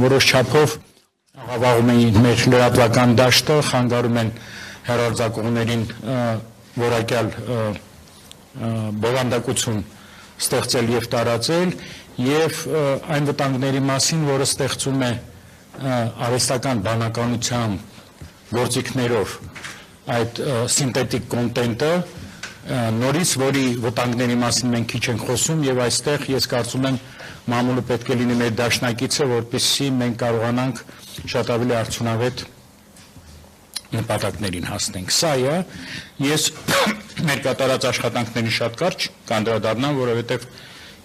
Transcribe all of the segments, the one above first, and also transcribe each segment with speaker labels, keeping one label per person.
Speaker 1: որոշ չափով աղավաղում են մեր լրատվական դաշտը, խանգարում են հեռարձակողներին որակյալ բովանդակություն ստեղծել եւ տարածել եւ այն վտանգների մասին, որը ստեղծում է արհեստական բանականության գործիքներով այդ սինթետիկ կոնտենտը, նորից որի վտանգների մասին մենք քիչ ենք խոսում եւ այստեղ ես կարծում եմ մամուլը պետք է լինի մեր դաշնակիցը, որպեսզի մենք կարողանանք շատ ավելի արդյունավետ նպատակներին հասնենք։ Սա է, ես մեր կատարած աշխատանքների շատ կարճ կանդրադառնամ, որովհետև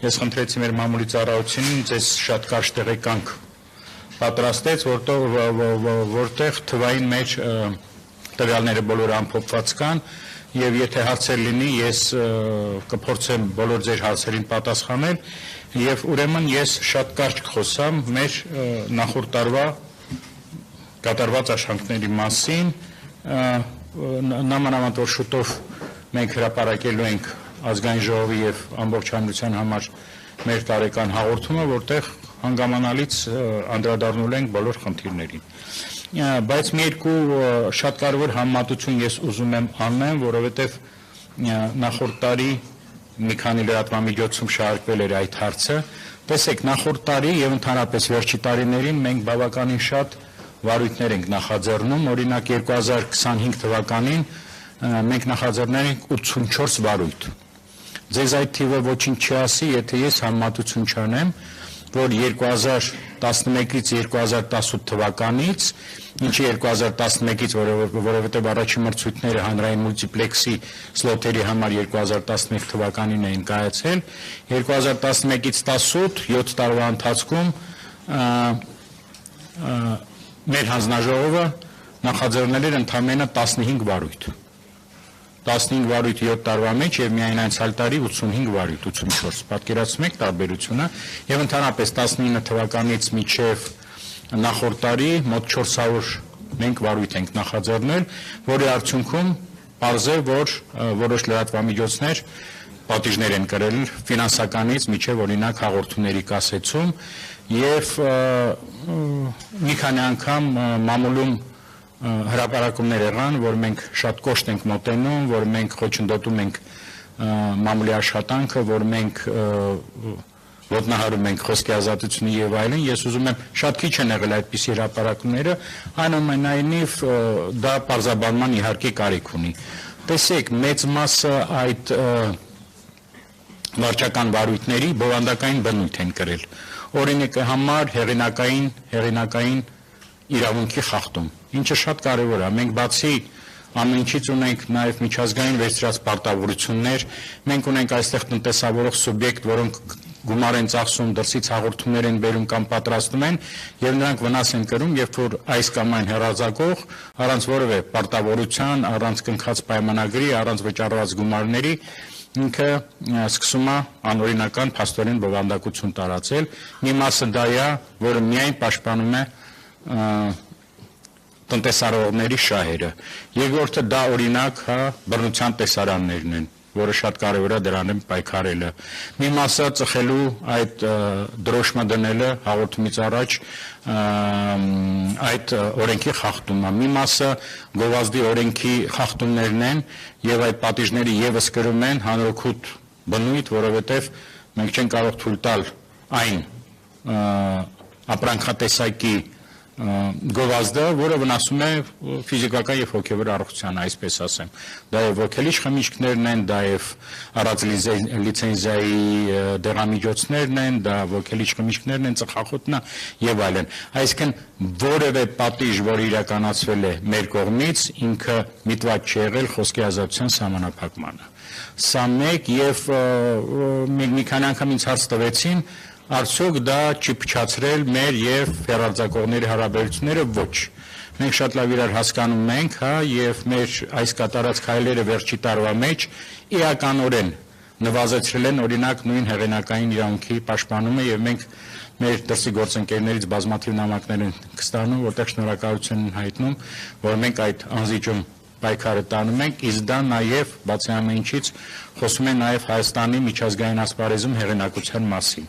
Speaker 1: ես խնդրեցի մեր մամուլի ծառայությունին ձեզ շատ կարճ տեղեկանք պատրաստեց, որտեղ թվային մեջ տվյալները բոլորը ամփոփված կան, եւ եթե հարցեր լինի, ես կփորձեմ բոլոր ձեր հարցերին պատասխանել, եւ ուրեմն ես շատ կարճ կխոսամ մեր նախորդ տարվա կատարված աշխատանքների մասին, նամանավանդ որ շուտով մենք հրապարակելու ենք ազգային ժողովի եւ ամբողջ հանրության համար մեր տարեկան հաղորդումը, որտեղ հանգամանալից անդրադառնул ենք բոլոր խնդիրներին։ Բայց մի երկու շատ կարևոր համեմատություն ես ուզում եմ անեմ, որովհետև նախորդ տարի մի քանի լրատվամիջոցում շարժվել էր այդ հարցը։ Տեսեք, նախորդ տարի եւ ընդհանրապես վերջի տարիներին մենք բավականին շատ վարույթներ ենք նախաձեռնում, օրինակ 2025 թվականին մենք նախաձեռնել ենք 84 վարույթ։ Ձեզ այդ թիվը ոչինչ չի ասի, եթե ես համեմատություն չանեմ, որ 2011-ից 2018 թվականից, ինչի 2011-ից, որովհետև առաջին մրցույթները հանրային մուլտիպլեքսի սլոթերի համար 2011 թվականին էին կայացել, 2011-ից 18 7 տարվա ընթացքում մեր հանձնաժողովը նախաձեռնել էր ընդամենը 15 վարույթ։ 15 վարույթ 7 տարվա մեջ եւ միայն անցյալ տարի 85 վարույթ, 84, պատկերացնում եք տարբերությունը, եւ ընդհանրապես 19 թվականից մինչեւ նախորդ տարի մոտ 400 մենք վարույթ ենք նախաձեռնել, որի արդյունքում պարզ է, որ որոշ լրատվամիջոցներ պատիժներ են կրել ֆինանսականից մինչեւ օրինակ հաղորդումների կասեցում եւ մի քանի անգամ մամուլում հրապարակումներ եղան, որ մենք շատ կոշտ ենք մոտենում, որ մենք խոչընդոտում ենք մամուլի աշխատանքը, որ մենք ոտնահարում ենք խոսքի ազատությունը եւ այլն, ես ուզում եմ շատ քիչ են եղել այդպիսի հրապարակումները, այնուամենայնիվ դա պարզաբանման իհարկե կարիք ունի։ Տեսեք, մեծ մասը այդ վարչական վարույթների բովանդակային բնույթ են կրել։ Օրինակի համար հեղինակային իրավունքի խախտում, ինչը շատ կարևոր է։ Մենք բացի ամեն ինչից ունենք նաև միջազգային վերցրած պարտավորություններ, մենք ունենք այստեղ տնտեսավորող սուբյեկտ, որոնք գումար են ծախսում, դրսից հաղորդումներ են բերում կամ պատրաստում են, եւ նրանք վնաս են կրում, երբ որ այս կամ այն հեռարձակող առանց որևէ պարտավորության, առանց կնքած պայմանագրի, առանց վճարված գումարների ինքը սկսում է անօրինական փաստորեն բովանդակություն տարածել։ Մի մասը դա է, որը միայն պաշտպանում է տնտեսարողների շահերը։ Երկրորդը դա օրինակ բռնության տեսարաններն են, որը շատ կարևոր է դրանով պայքարելը։ Մի մասը ծխելու այդ դրոշմը դնելը հաղորդումից առաջ այդ օրենքի խախտումը, մի մասը գովազդի օրենքի խախտումներն են եւ այդ պատիժները եւս կրում են հանրօգուտ բնույթ, որովհետեւ մենք չենք կարող թույլ տալ այն ապրանքատեսակի գովազդը, որը վնասում է ֆիզիկական եւ հոգեվոր առողջությանը, այսպես ասեմ։ Դա եւ ոգելիչ խմիչքներն են, դա եւ առանց լիցենզիայի դեղամիջոցներն են, դա ոգելիչ խմիչքներն են, ծխախոտն է եւ այլն։ Այսինքն որևէ պատիժ, որը իրականացվել է մեր կողմից, ինքը միտված չի եղել խոսքի ազատության սահմանափակմանը։ Սա մեկ եւ մի քանի անգամ ինձ հարց տվեցին, արդյոք դա չի փչացրել մեր եւ հեռարձակողների հարաբերությունները, ոչ։ Մենք շատ լավ իրար հասկանում ենք, եւ մեր այս կատարած քայլերը վերջի տարվա մեջ իրականորեն նվազեցրել են օրինակ նույն հեղինակային իրավունքի պաշտպանումը եւ մենք մեր դրսի գործընկերներից բազմաթիվ նամակներ ենք ստանում, որտեղ շնորհակալություն են հայտնում, որ մենք այդ անզիջում պայքարը տանում ենք, իսկ դա նաեւ բացի ամեն ինչից խոսում է նաեւ Հայաստանի միջազգային ասպարեզում հեղինակության մասին։